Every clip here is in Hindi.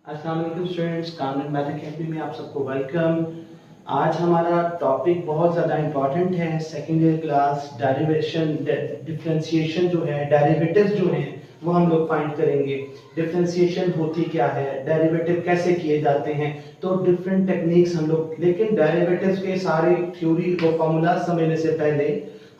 अस्सलाम वालेकुम स्टूडेंट्स, कानून मैथ अकेडमी में आप सबको वेलकम। आज हमारा टॉपिक बहुत ज़्यादा इम्पॉर्टेंट है। Second year class derivation differentiation जो है, डेरिवेटिव्स जो हैं वो हम लोग फाइंड करेंगे। डिफरेंशिएशन होती क्या है, डेरिवेटिव कैसे किए जाते हैं, तो डिफरेंट टेक्निक्स हम लोग, लेकिन डेरिवेटिव्स के सारे थ्योरी और फार्मूला समझने से पहले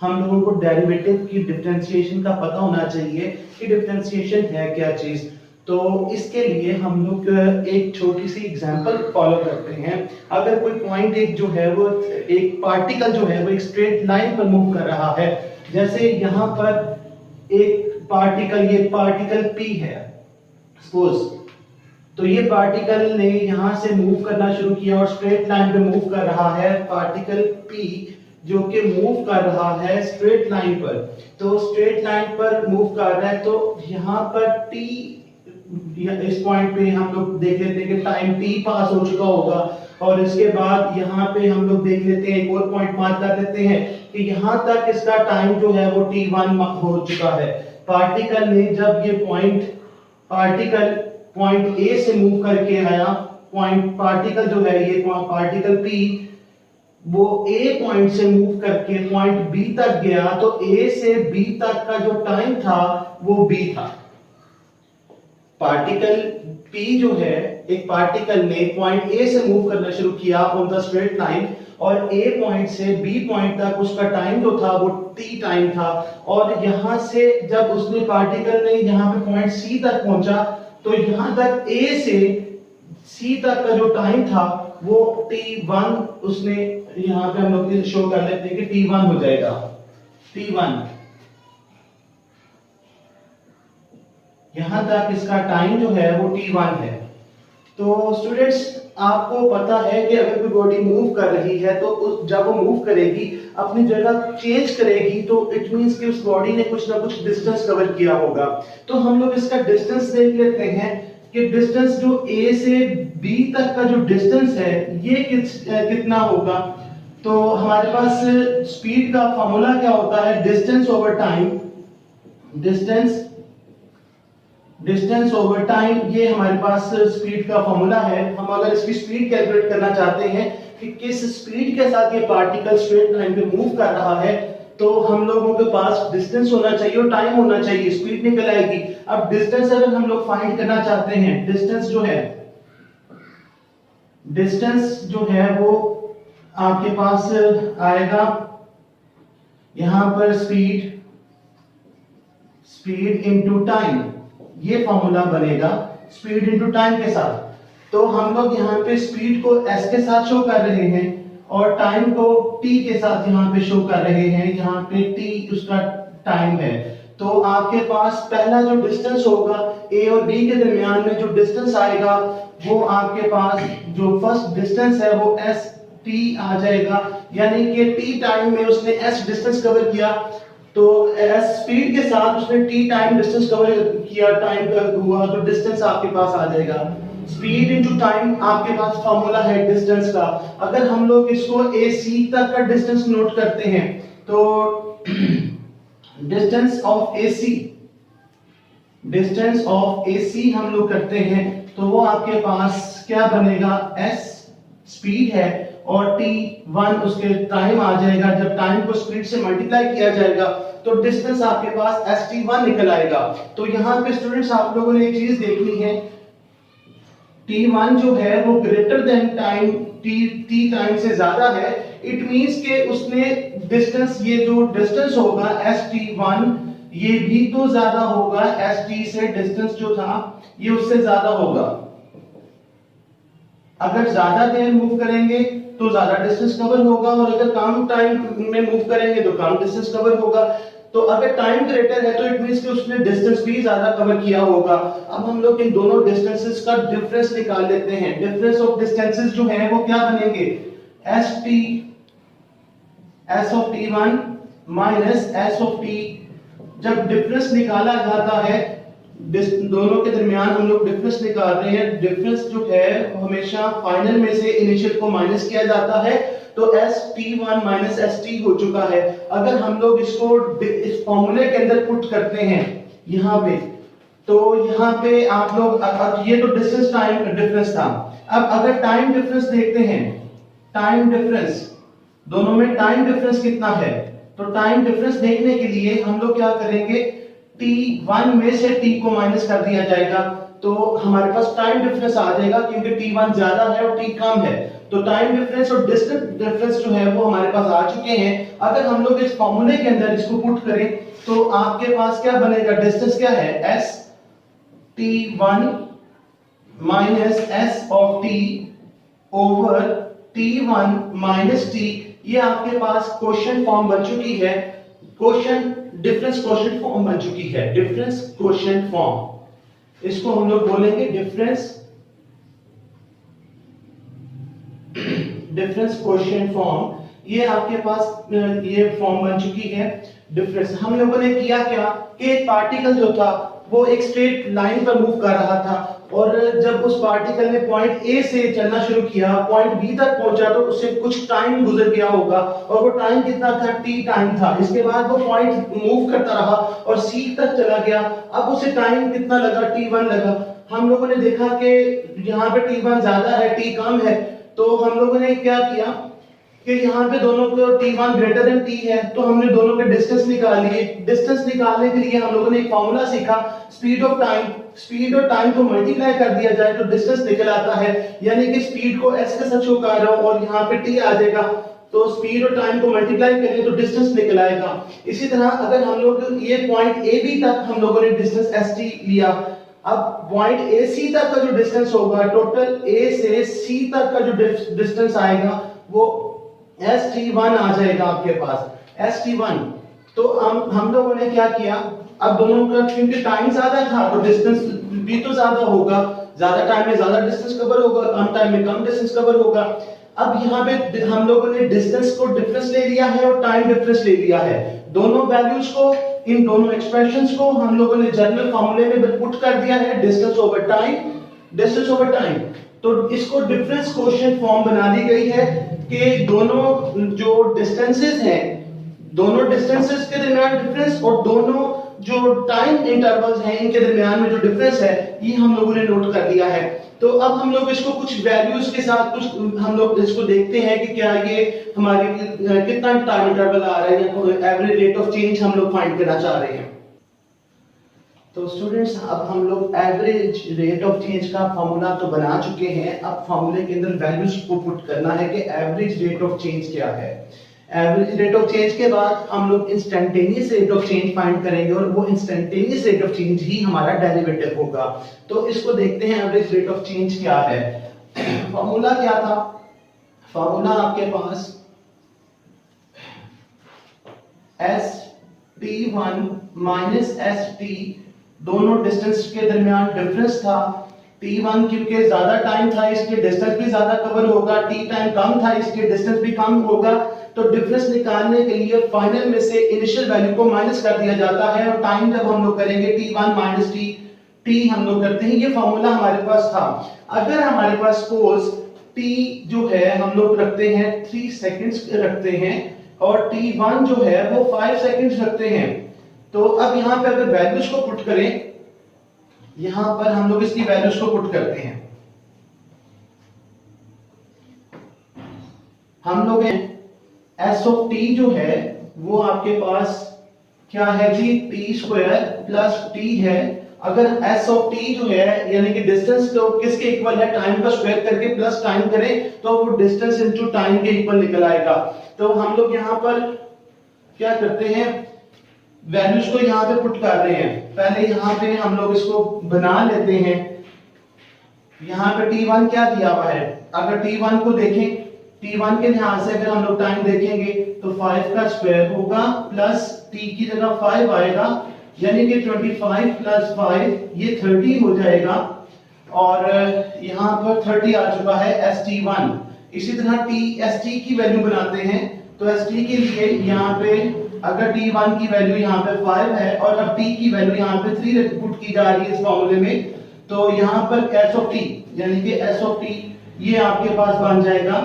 हम लोगों को डेरिवेटिव की डिफरेंशिएशन का पता होना चाहिए कि डिफरेंशिएशन है क्या चीज़। तो इसके लिए हम लोग एक छोटी सी एग्जांपल फॉलो करते हैं। अगर कोई पॉइंट एक जो है वो एक पार्टिकल जो है वो एक स्ट्रेट लाइन पर मूव कर रहा है, जैसे यहाँ पर एक पार्टिकल, ये पार्टिकल P है सपोज, तो ये पार्टिकल ने यहाँ से मूव करना शुरू किया और स्ट्रेट लाइन पे मूव कर रहा है। पार्टिकल P जो कि मूव कर रहा है स्ट्रेट लाइन पर, तो स्ट्रेट लाइन पर मूव कर रहा है, तो यहाँ पर T, इस पॉइंट पे हम लोग देख लेते हैं कि टाइम T पास हो चुका होगा, और इसके बाद यहाँ पे हम लोग देख लेते हैं, एक और पॉइंट मार्क कर देते हैं कि यहाँ तक इसका टाइम जो है वो T1 हो चुका है। पार्टिकल ने जब ये पार्टिकल पॉइंट A से मूव करके आया, पार्टिकल जो है ये पार्टिकल P वो A पॉइंट से मूव करके पॉइंट B तक गया, तो A से B तक का जो टाइम था वो B था। पार्टिकल P जो है, एक पार्टिकल ने पॉइंट A से मूव करना शुरू किया ऑन द स्ट्रेट लाइन, और A पॉइंट से B पॉइंट तक उसका टाइम जो था वो T टाइम था, और यहां से जब उसने पार्टिकल ने यहां पे पॉइंट C तक पहुंचा, तो यहां तक A से C तक का जो टाइम था वो T1, उसने यहां पे हम लोग शो कर लेते हैं कि T1 हो जाएगा। T1 यहां तक इसका टाइम जो है वो T1 है। तो स्टूडेंट्स, आपको पता है कि अगर कोई बॉडी मूव कर रही है तो जब वो मूव करेगी, अपनी जगह चेंज करेगी, तो इट मींस कि उस बॉडी ने कुछ ना कुछ डिस्टेंस कवर किया होगा। तो हम लोग इसका डिस्टेंस देख लेते हैं कि डिस्टेंस जो A से B तक का जो डिस्टेंस है ये कितना होगा। तो हमारे पास स्पीड का फॉर्मूला क्या होता है, distance over time. Distance over time, ये हमारे पास स्पीड का फॉर्मूला है। हम अगर इसकी स्पीड कैलकुलेट करना चाहते हैं कि किस स्पीड के साथ ये पार्टिकल स्ट्रेट लाइन पे मूव कर रहा है, तो हम लोगों के पास डिस्टेंस होना चाहिए और टाइम होना चाहिए, स्पीड निकल आएगी। अब डिस्टेंस अगर हम लोग फाइंड करना चाहते हैं, डिस्टेंस जो है वो आपके पास आएगा यहां पर स्पीड इनटू टाइम, ये फॉर्मूला बनेगा स्पीड इनटू टाइम के साथ। तो हम लोग यहाँ पे स्पीड को s के साथ शो कर रहे हैं और टाइम को t के साथ यहाँ पे शो कर रहे हैं। यहाँ पे t उसका टाइम है। तो आपके पास पहला जो डिस्टेंस होगा a और b के दरमियान में, जो डिस्टेंस आएगा वो आपके पास जो फर्स्ट डिस्टेंस है वो s t आ जाएगा, यानी कि t टाइम में उसने s डिस्टेंस कवर किया, तो s स्पीड के साथ उसने t टाइम डिस्टेंस कवर किया, टाइम हुआ, तो डिस्टेंस आपके पास आ जाएगा। स्पीड इनटू टाइम आपके पास फॉर्मूला है डिस्टेंस का। अगर हम लोग इसको AC तक का डिस्टेंस नोट करते हैं, तो डिस्टेंस ऑफ AC हम लोग करते हैं, तो वो आपके पास क्या बनेगा, s स्पीड है और T1 उसके टाइम आ जाएगा। जब टाइम को स्पीड से मल्टीप्लाई किया जाएगा तो डिस्टेंस आपके पास ST1 निकल आएगा। तो यहाँ पे स्टूडेंट्स आप लोगों ने एक चीज देखनी है, T1 जो है वो greater than time, T time से ज्यादा है। इट मींस के उसने डिस्टेंस, ये जो डिस्टेंस होगा ST1, ये भी तो ज्यादा होगा ST से, डिस्टेंस जो था ये उससे ज्यादा होगा। अगर ज्यादा देर मूव करेंगे तो ज्यादा डिस्टेंस कवर होगा, और अगर कम टाइम में मूव करेंगे तो कम डिस्टेंस कवर होगा। तो अगर टाइम ग्रेटर है तो इट मींस कि उसने डिस्टेंस भी ज्यादा कवर किया होगा। अब हम लोग इन दोनों डिस्टेंसेस का डिफरेंस निकाल लेते हैं। डिफरेंस ऑफ डिस्टेंसेस जो है वो क्या बनेंगे, S of T1 minus S of T। जब डिफरेंस निकाला जाता है, दोनों के दरमियान हम लोग डिफरेंस निकाल रहे हैं, डिफरेंस जो है हमेशा फाइनल में से इनिशियल को माइनस किया जाता है, तो ST1 माइनस ST हो चुका है। अगर हम लोग इसको इस फॉर्मूले के अंदर पुट करते हैं, यहाँ पे तो यहाँ पे आप लोग अब ये तो डिस्टेंस टाइम डिफरेंस था। अब अगर टाइम डिफरेंस देखते हैं, टाइम डिफरेंस दोनों में टाइम डिफरेंस कितना है, तो टाइम डिफरेंस देखने के लिए हम लोग क्या करेंगे, t1 में से t को माइनस कर दिया जाएगा, तो हमारे पास टाइम डिफरेंस आ जाएगा, क्योंकि t1 ज्यादा है और t कम है, तो टाइम डिफरेंस और डिस्टेंस डिफरेंस जो है वो हमारे पास आ चुके हैं। अगर हम लोग इस फॉर्मूले के अंदर इसको पुट करें तो आपके पास क्या बनेगा, डिस्टेंस क्या है, s t1 minus s of t over t1 minus t, ये आपके पास क्वेश्चन फॉर्म बन चुकी है, क्वेश्चन डिफरेंस क्वेश्चन फॉर्म बन चुकी है, डिफरेंस क्वेश्चन फॉर्म, इसको हम लोग बोलेंगे डिफरेंस क्वेश्चन फॉर्म। ये आपके पास ये फॉर्म बन चुकी है डिफरेंस। हम लोगों ने किया क्या कि एक पार्टिकल जो था वो एक स्ट्रेट लाइन पर मूव कर रहा था, और जब उस पार्टिकल ने पॉइंट ए से चलना शुरू किया, पॉइंट बी तक पहुंचा, तो उससे कुछ टाइम गुजर गया होगा, और वो टाइम कितना था, टी टाइम था। इसके बाद वो पॉइंट मूव करता रहा और सी तक चला गया, अब उसे टाइम कितना लगा, t1 लगा। हम लोगों ने देखा कि यहाँ पे t1 ज्यादा है, t कम है, तो हम लोगों ने क्या किया कि यहाँ पे दोनों को t1 ग्रेटर देन t है, तो हमने दोनों के डिस्टेंस निकाल लिए। डिस्टेंस निकालने के लिए हम लोगों ने एक फार्मूला सीखा, स्पीड ऑफ टाइम, स्पीड और टाइम को मल्टीप्लाई कर दिया जाए तो डिस्टेंस निकल आता है, यानी कि स्पीड को s के साथ शो कर रहा हूं और यहाँ पे t आ जाएगा, तो स्पीड और टाइम को मल्टीप्लाई करें तो डिस्टेंस निकल आएगा। इसी तरह अगर हम लोग ये पॉइंट ए बी तक हम लोगों ने डिस्टेंस st लिया, अब पॉइंट ए सी तक का जो डिस्टेंस होगा, टोटल ए से सी तक का जो डिस्टेंस आएगा वो st1 आ जाएगा आपके पास, st1। तो हम लोगों ने क्या किया, अब दोनों का क्योंकि टाइम ज्यादा था तो डिस्टेंस भी तो ज्यादा होगा, ज्यादा टाइम में ज्यादा डिस्टेंस कवर होगा, कम टाइम में कम डिस्टेंस कवर होगा। अब यहाँ पे हम लोगों ने डिस्टेंस को डिफरेंस ले लिया है और टाइम डिफरेंस ले लिया है, दोनों वैल्यूज को, इन दोनों एक्सप्रेशंस को हम लोगों ने जनरल फार्मूले में पुट कर दिया है, distance over time, distance over time. तो इसको डिफरेंस क्वेश्चन फॉर्म बना दी गई है कि दोनों जो डिस्टेंसेस हैं, दोनों डिस्टेंसेस के दरमियान डिफरेंस और दोनों जो टाइम इंटरवल्स हैं इनके दरमियान में जो डिफरेंस है ये हम लोगों ने नोट कर लिया है। तो अब हम लोग इसको कुछ वैल्यूज के साथ कुछ हम लोग इसको देखते हैं कि क्या ये हमारे कितना टाइम इंटरवल आ रहा है, या एवरेज रेट ऑफ चेंज हम लोग फाइंड करना चाह रहे हैं। तो स्टूडेंट्स अब हम लोग एवरेज रेट ऑफ चेंज का फॉर्मूला तो बना चुके हैं, अब फॉर्मूले के अंदर वैल्यूज को पुट करना है कि एवरेज रेट ऑफ चेंज क्या है। एवरेज रेट ऑफ चेंज के बाद हम लोग instantaneous rate of change find करेंगे, और वो इंस्टेंटेनियस रेट ऑफ चेंज ही हमारा डेरिवेटिव होगा। तो इसको देखते हैं एवरेज रेट ऑफ चेंज क्या है। फॉर्मूला क्या था, फॉर्मूला आपके पास st1 माइनस st, दोनों डिस्टेंस के दरमियान डिफरेंस था, t1 क्योंकि ज्यादा टाइम था इसलिए डिस्टेंस भी ज्यादा कवर होगा, t टाइम कम था इसलिए डिस्टेंस भी कम होगा। तो डिफरेंस निकालने के लिए फाइनल में से इनिशियल वैल्यू को माइनस कर दिया जाता है, और टाइम जब हम लोग करेंगे t1 माइनस t हम लोग करते हैं, ये फॉर्मूला हमारे पास था। अगर हमारे पास सपोज t जो है हम लोग रखते हैं 3 सेकंड्स रखते हैं और t1 जो है वो 5 सेकंड्स रखते हैं, तो अब यहाँ पे अगर वैल्यूज को पुट करें, यहां पर हम लोग इसकी वैल्यूज को पुट करते हैं, हम लोग s ऑफ t जो है वो आपके पास क्या है जी, t स्क्वायर प्लस t है। अगर s ऑफ t जो है यानी कि डिस्टेंस तो किसके इक्वल है, टाइम का स्क्वायर करके प्लस टाइम करें तो वो डिस्टेंस इनटू टाइम के इक्वल निकल आएगा। तो हम लोग यहाँ पर क्या करते हैं, वैल्यूज को यहाँ पे पुट कर रहे हैं। पहले यहाँ पे हम लोग इसको बना लेते हैं, यहाँ पे t1 क्या दिया हुआ है, अगर t1 को देखें, t1 के लिहाज से अगर हम लोग टाइम देखेंगे तो 5 का स्क्वायर होगा प्लस t की जगह 5 आएगा, यानी कि 25 प्लस 5 ये 30 हो जाएगा, और यहाँ पर 30 आ चुका है st1। इसी तरह st की वैल्यू बनाते हैं, तो st के लिए यहाँ पे अगर t1 की वैल्यू यहाँ पे 5 है और अब t की वैल्यू यहाँ पे 3 पुट की जा रही है इस फॉर्मूले में, तो यहाँ पर s ऑफ t यानी कि s ऑफ t ये आपके पास बन जाएगा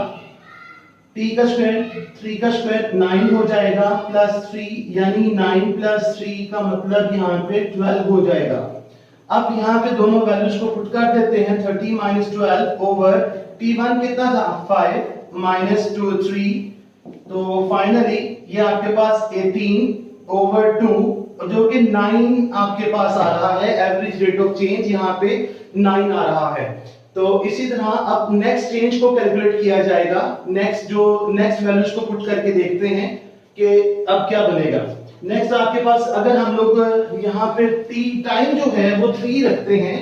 t का स्क्वायर, 3 का स्क्वायर 9 हो जाएगा प्लस 3, यानी 9 प्लस 3 का मतलब यहाँ पे 12 हो जाएगा। अब यहाँ पे दोनों वैल्यूज को पुट कर देते हैं, 30 माइनस 12 ओवर t1 कितना था 5 माइनस 2 3, तो फाइनली ये आपके पास 18 ओवर 2 जो कि 9 आपके पास आ रहा है। एवरेज रेट ऑफ चेंज यहाँ पे 9 आ रहा है। तो इसी तरह अब नेक्स्ट चेंज को कैलकुलेट किया जाएगा। नेक्स्ट वैल्यूज को पुट करके देखते हैं कि अब क्या बनेगा। नेक्स्ट आपके पास अगर हम लोग यहाँ पे टाइम जो है वो 3 रखते हैं,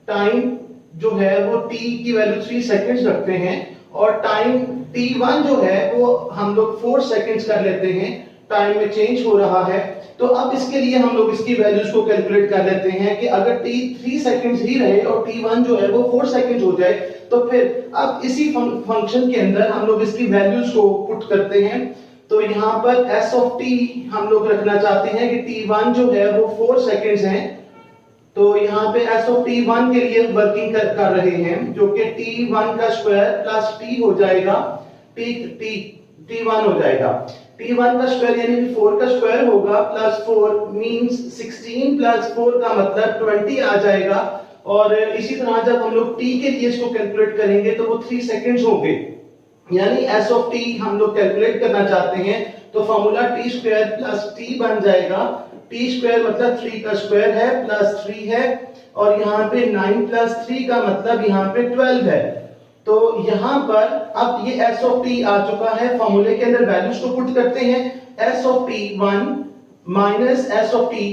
टाइम जो है वो t की वैल्यू 3 सेकंड्स रखते हैं और टाइम t1 जो है वो हम लोग 4 सेकंड्स कर लेते हैं, टाइम में चेंज हो रहा है। तो अब इसके लिए हम लोग इसकी वैल्यूज को कैलकुलेट कर लेते हैं कि अगर t 3 सेकंड्स ही रहे और t1 जो है वो 4 सेकंड्स हो जाए तो फिर अब इसी फंक्शन के अंदर हम लोग इसकी वैल्यूज को पुट करते हैं। तो यहाँ पर s ऑफ t हम लोग रखना चाहते हैं कि t1 जो है वो 4 सेकंड्स है, तो यहाँ पे s ऑफ t1 के लिए वर्किंग कर रहे हैं जो कि t1 का स्क्वायर प्लस t हो जाएगा, t1 हो जाएगा, t1 का स्क्वायर यानी कि 4 का स्क्वायर होगा प्लस 4 मींस 16 प्लस 4 का मतलब 20 आ जाएगा। और इसी तरह जब हम लोग t के लिए इसको कैलकुलेट करेंगे तो वो 3 सेकंड्स होंगे, यानी s ऑफ t हम लोग कैलकुलेट करना चाहते हैं तो formula t square plus t बन जाएगा। t स्क्वायर मतलब 3 का स्क्वायर है प्लस 3 है और यहाँ पे 9 प्लस 3 का मतलब यहाँ पे 12 है। तो यहाँ पर अब ये s ऑफ t आ चुका है, फॉर्मूले के अंदर वैल्यूज को पुट करते हैं। s of t1 minus s of t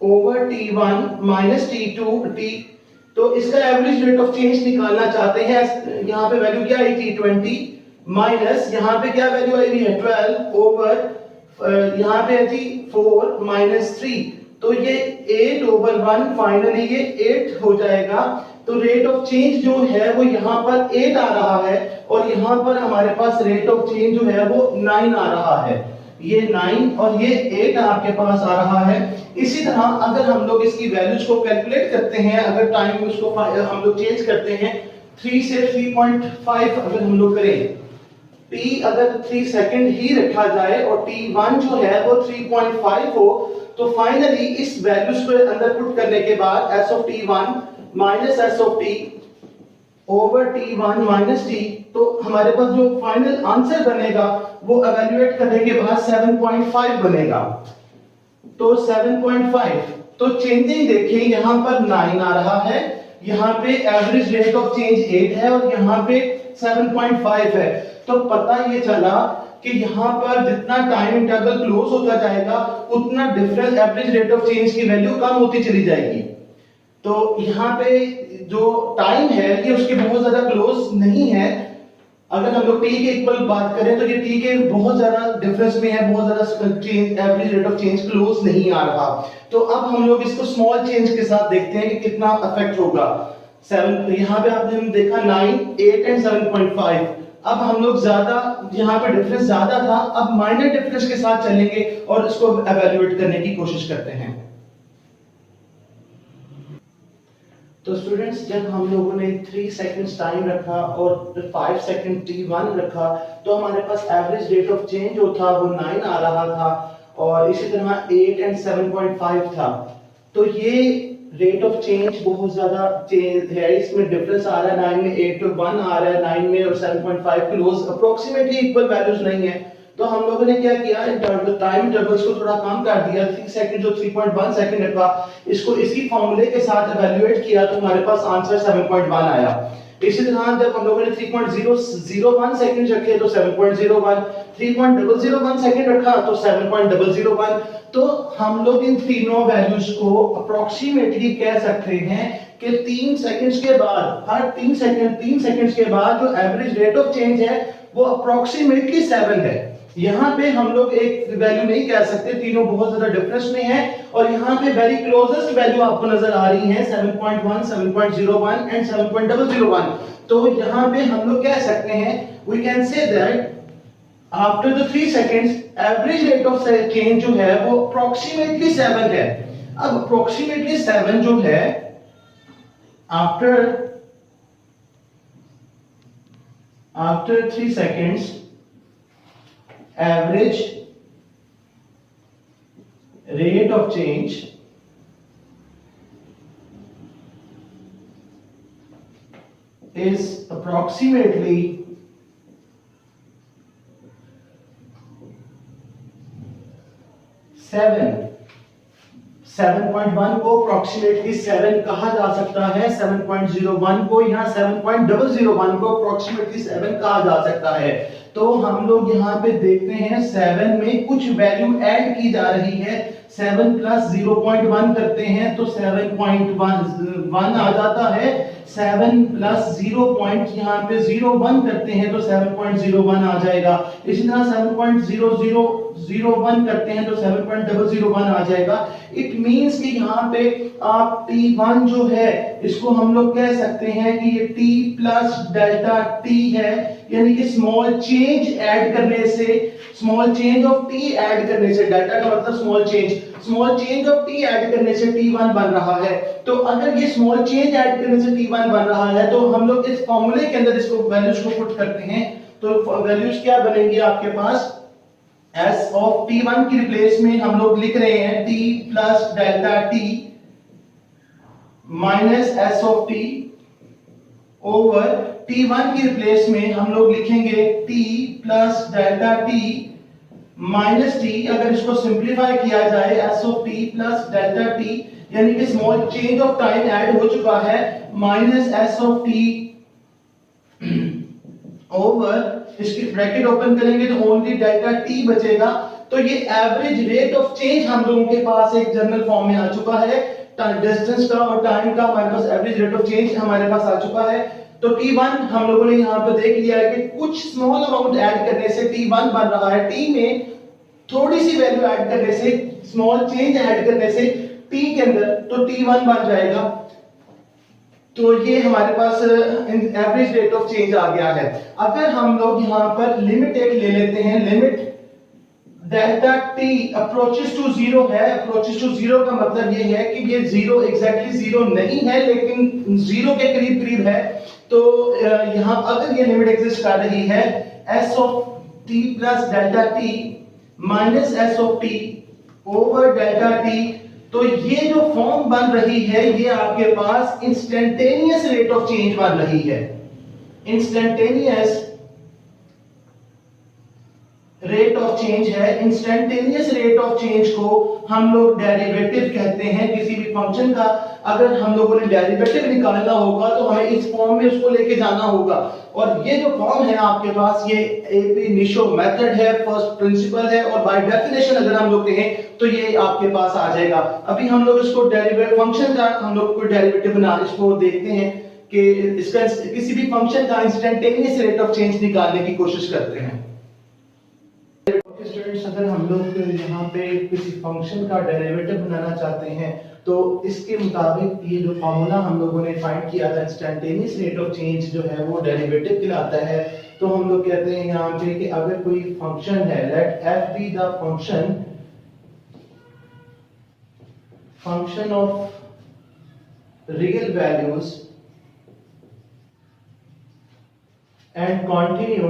over t1 minus t2 t, तो इसका एवरेज रेट ऑफ चेंज निकालना चाहते हैं। यहाँ पे वैल्यू क्या आई थी 20 माइनस यहाँ पे क्या वैल्यू आई हुई है 12 ओवर यहाँ पे थी 4 माइनस 3, तो ये 8 ओवर 1, फाइनली ये 8 हो जाएगा। तो रेट ऑफ चेंज जो है वो यहाँ पर 8 आ रहा है और यहाँ पर हमारे पास रेट ऑफ चेंज जो है वो 9 आ रहा है, ये 9 और ये 8 आपके पास आ रहा है। इसी तरह अगर हम लोग इसकी वैल्यूज को कैलकुलेट करते हैं, अगर टाइम उसको हम लोग चेंज करते हैं 3 से 3.5 अगर हम लोग करें, t अगर 3 सेकंड ही रखा जाए और t1 जो है वो 3.5 हो, तो फाइनली इस वैल्यूज को अंदर पुट करने के बाद s of t1 minus s of t over t1 minus t, तो हमारे पास जो फाइनल आंसर बनेगा वो इवैल्यूएट करने के बाद 7.5 बनेगा। तो 7.5, तो चेंजिंग देखिए यहाँ पर 9 आ रहा है, यहाँ पे एवरेज रेट ऑफ चेंज 8 है और यहाँ पे 7.5 है। तो पता ये चला कि यहाँ पर जितना टाइम इंटरवल क्लोज होता जाएगा उतना difference average rate of change की वैल्यू कम होती चली जाएगी। तो यहाँ पे जो टाइम है ये उसके बहुत ज्यादा क्लोज नहीं है। अगर हम लोग t के इक्वल बात करें तो ये t के बहुत ज्यादा डिफरेंस में है, बहुत ज्यादा change average rate of change close नहीं आ रहा। तो अब हम लोग इसको स्मॉल चेंज के साथ देखते हैं कि कितना अफेक्ट होगा। 7 यहाँ पे आपने देखा 9, 8 एंड 7.5। अब हम लोग ज्यादा यहाँ पे डिफरेंस ज्यादा था, अब माइनर डिफरेंस के साथ चलेंगे और इसको एवेल्युएट करने की कोशिश करते हैं। तो स्टूडेंट्स जब हम लोगों ने 3 सेकंड्स टाइम रखा और 5 सेकंड t1 रखा तो हमारे पास एवरेज रेट ऑफ चेंज जो था वो 9 आ रहा था और इसी तरह 8 एंड 7.5 था। तो ये रेट ऑफ चेंज बहुत ज्यादा चेंज है, इसमें डिफरेंस आ रहा है 9 में 8 और 1 आ रहा है 9 में और 7.5 क्लोज अप्रोक्सीमेटली इक्वल वैल्यूज नहीं है। तो हम लोगों ने क्या किया, टाइम इंटरवल्स को थोड़ा कम कर दिया, 3 सेकंड जो 3.1 सेकंड रखा इसको इसी फॉर्मूले के साथ इवैल्यूएट किया तो हमारे पास आंसर 7.1 आया। इसी तरह जब हम लोगों ने 3.001 सेकंड रखे तो 7.01, 3.001 सेकंड रखा तो 7.001। तो हम लोग इन तीनों वैल्यूज को अप्रोक्सीमेटली कह सकते हैं कि 3 सेकंड्स के बाद, हर 3 सेकंड्स के बाद जो एवरेज रेट ऑफ चेंज है वो अप्रोक्सीमेटली 7 है। यहाँ पे हम लोग एक वैल्यू नहीं कह सकते, तीनों बहुत ज्यादा डिफरेंस में है और यहाँ पे वेरी क्लोजेस्ट वैल्यू आपको नजर आ रही है 7.1, 7.01 एंड 7.001। तो यहाँ पे हम लोग कह सकते हैं we can say that after the 3 seconds average rate of change जो है वो अप्रोक्सीमेटली 7 है। अब अप्रोक्सीमेटली 7 जो है after 3 seconds average rate of change is approximately 7.1 को अप्रोक्सीमेटली 7 कहा जा सकता है, 7.01 को यहाँ 7.001 को अप्रोक्सीमेटली 7 कहा जा सकता है। तो हम लोग यहाँ पे देखते हैं 7 में कुछ वैल्यू ऐड की जा रही है, 7 प्लस 0.1 करते हैं तो 7.1 आ जाता है, 7 प्लस 0 पॉइंट यहाँ पे 0.1 करते हैं तो 7.01 आ जाएगा, इसी तरह 7.0001 करते हैं तो 7.001 आ जाएगा। इट मींस कि यहाँ पे आप T1 जो है इसको हम लोग कह सकते हैं कि ये T प्लस डेल्टा T है, यानी कि स्मॉल चेंज ऐड करने से, small change of T add करने से, डेल्टा का मतलब small change of T add करने से T1 बन रहा है। तो अगर ये स्मॉल चेंज ऐड करने से T1 बन रहा है तो हम लोग इस फॉर्मूले के अंदर इसको वैल्यूज को पुट करते हैं, तो वैल्यूज क्या बनेंगी आपके पास, S ऑफ T1 की रिप्लेस में हम लोग लिख रहे हैं T plus delta T minus S of T over T1 की रिप्लेस में हम लोग लिखेंगे T plus delta T minus T। अगर इसको सिंप्लीफाई किया जाए S of T plus delta T, यानी कि small change of time add हो चुका है, minus S of T over, इसकी ब्रैकेट ओपन करेंगे तो ओनली डेल्टा T बचेगा। तो ये एवरेज रेट ऑफ चेंज हम लोगों के पास एक जनरल फॉर्म में आ चुका है, डिस्टेंस का और टाइम का हमारे पास एवरेज रेट ऑफ चेंज हमारे पास आ चुका है। तो T1 हम लोगों ने यहाँ पर देख लिया है कि कुछ स्मॉल अमाउंट ऐड करने से T1 बन रहा है, T में थोड़ी सी वैल्यू ऐड करने से, स्मॉल चेंज ऐड करने से T के अंदर तो T1 बन जाएगा। तो ये हमारे पास एवरेज रेट ऑफ चेंज आ गया है। अगर हम लोग यहाँ पर लिमिट एक ले लेते हैं, limit delta T approaches to zero है, अप्रोचेस टू जीरो का मतलब ये है कि ये जीरो एग्जैक्टली जीरो नहीं है लेकिन जीरो के करीब करीब है। तो यहाँ अगर ये लिमिट एग्जिस्ट कर रही है S of T plus delta T minus S of T over delta T, तो ये जो फॉर्म बन रही है ये आपके पास इंस्टेंटेनियस रेट ऑफ चेंज बन रही है। इंस्टेंटेनियस रेट ऑफ चेंज है। इंस्टेंटेनियस रेट ऑफ चेंज को हम लोग डेरिवेटिव कहते हैं किसी भी फंक्शन का। अगर हम लोगों ने डेरिवेटिव निकालना होगा तो हमें इस फॉर्म में उसको लेके जाना होगा, और ये जो फॉर्म है आपके पास ये एपी निशो मेथड है, फर्स्ट प्रिंसिपल है, और बाय डेफिनेशन अगर हम लोग कहें तो ये आपके पास आ जाएगा। अभी हम लोग इसको डेरिवेटिव फंक्शन का हम लोग कोई डेरिवेटिव बना इसको देखते हैं कि इसका किसी भी फंक्शन का इंस्टेंटेनियस रेट ऑफ चेंज निकालने की कोशिश करते हैं। स्टूडेंट्स, अगर हम लोग यहाँ पे किसी फंक्शन का डेरिवेटिव बनाना चाहते हैं तो इसके मुताबिक ये जो फॉर्मूला हम लोगों ने फाइंड किया था इंस्टेंटेनियस रेट ऑफ चेंज जो है वो डेरिवेटिव कहलाता है। तो हम लोग कहते हैं यहाँ पे कि अगर कोई फंक्शन है, let f be the function of real values and continue,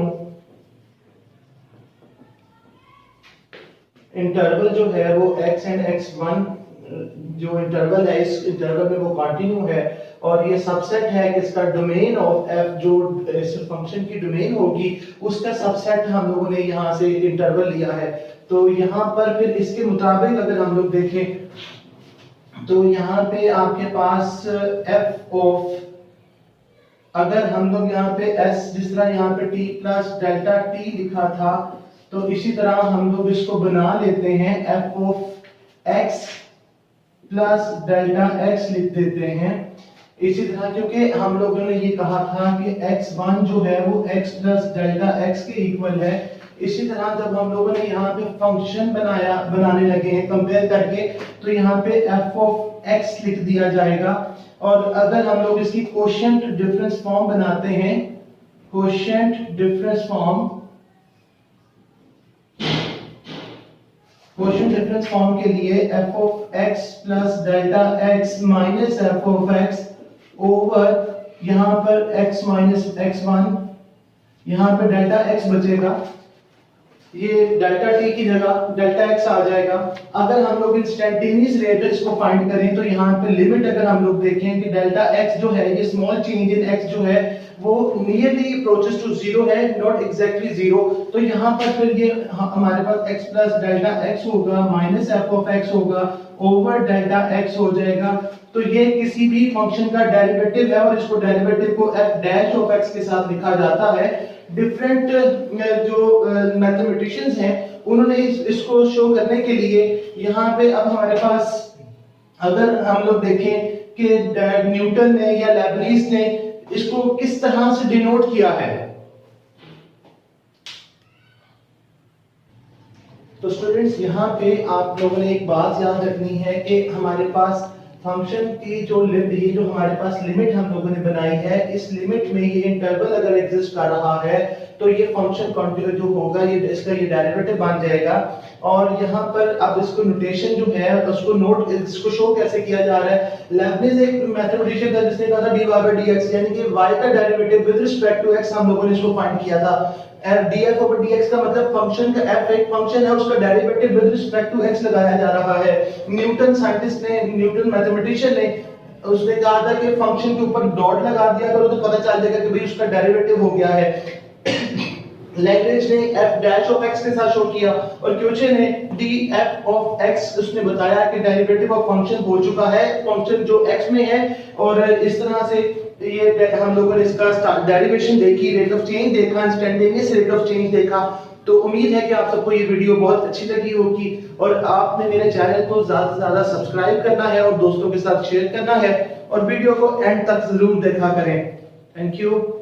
interval जो है वो x एंड x1 जो इंटरवल है इस इंटरवल में वो कंटिन्यू है, और ये सबसेट है किसका, डोमेन ऑफ f, जो इस फंक्शन की डोमेन होगी उसका सबसेट हम लोगों ने यहाँ से इंटरवल लिया है। तो यहाँ पर फिर इसके मुताबिक अगर हम लोग देखें तो यहाँ पे आपके पास f ऑफ, अगर हम लोग यहाँ पे s जिस तरह यहाँ पे t प्लस डेल्टा t लिखा था तो इसी तरह हम लोग इसको बना लेते हैं f of x plus delta x लिख देते हैं। इसी तरह क्योंकि हम लोगों ने ये कहा था कि x1 जो है वो x प्लस डेल्टा x के इक्वल है, इसी तरह जब हम लोगों ने यहाँ पे फंक्शन बनाने लगे हैं कंपेयर करके तो यहाँ पे f ऑफ x लिख दिया जाएगा। और अगर हम लोग इसकी कोशिएंट डिफरेंस फॉर्म बनाते हैं, कोशिएंट डिफरेंस फॉर्म के लिए f of x plus delta x minus f of x over यहाँ पर x माइनस x1, यहाँ पे डेल्टा x बचेगा, ये डेल्टा टी की जगह डेल्टा एक्स आ जाएगा। अगर हम लोग इंस्टेंटेनियस रेट इसको फाइंड करें तो यहाँ पे लिमिट अगर हम लोग देखें कि डेल्टा एक्स जो है, ये स्मॉल चेंज इन एक्स जो है वो नियरली अप्रोचेस टू जीरो है, नॉट एग्जैक्टली जीरो। तो यहाँ पर फिर ये हमारे पास x प्लस डेल्टा एक्स होगा माइनस एफ ऑफ एक्स होगा ओवर डेल्टा एक्स हो जाएगा। तो ये किसी भी फंक्शन का डेरिवेटिव है और इसको डेरिवेटिव को f डैश ऑफ x के साथ लिखा जाता है। डिफरेंट जो मैथमेटिशियंस हैं उन्होंने इसको शो करने के लिए यहाँ पे अब हमारे पास अगर हम लोग देखें कि न्यूटन ने या लेबनीज ने इसको किस तरह से डिनोट किया है। तो स्टूडेंट्स यहाँ पे आप लोगों ने एक बात याद रखनी है कि हमारे पास फंक्शन की जो हमारे पास लिमिट हम लोगों ने बनाई है, इस लिमिट में ये इंटरवल अगर एग्जिस्ट कर रहा है तो ये फंक्शन कंटिन्यू जो होगा ये इसका ये डेरिवेटिव बन जाएगा। और यहाँ पर अब इसको नोटेशन जो है उसको नोट इसको शो कैसे किया जा रहा है। लेबनीज एक मैथमेटिशियन था जिसने कहा था dy/dx यानी कि y का derivative with respect to x हम लोगों ने इसको फाइंड किया था। df/dx का मतलब फंक्शन का f एक फंक्शन है उसका derivative with respect to x लगाया जा रहा है। न्यूटन साइंटिस्ट ने, न्यूटन मैथमेटिशियन ने उसने कहा था कि फंक्शन के ऊपर डॉट लगा दिया करो तो पता चल जाएगा कि भाई उसका डेरिवेटिव हो गया है। लैग्रेंज ने f डैश ऑफ x के साथ शो किया और क्यूचे ने df ऑफ x उसने बताया कि डेरिवेटिव ऑफ फंक्शन हो चुका है, फंक्शन जो x में है। और इस तरह से ये हम लोगों ने इसका डेरिवेशन देखी, रेट ऑफ चेंज देखा, इंस्टेंटेनियस रेट ऑफ चेंज देखा। तो उम्मीद है कि आप सबको ये वीडियो बहुत अच्छी लगी होगी और आपने मेरे चैनल को ज्यादा से ज्यादा सब्सक्राइब करना है और दोस्तों के साथ शेयर करना है और वीडियो को एंड तक जरूर देखा करें। Thank you.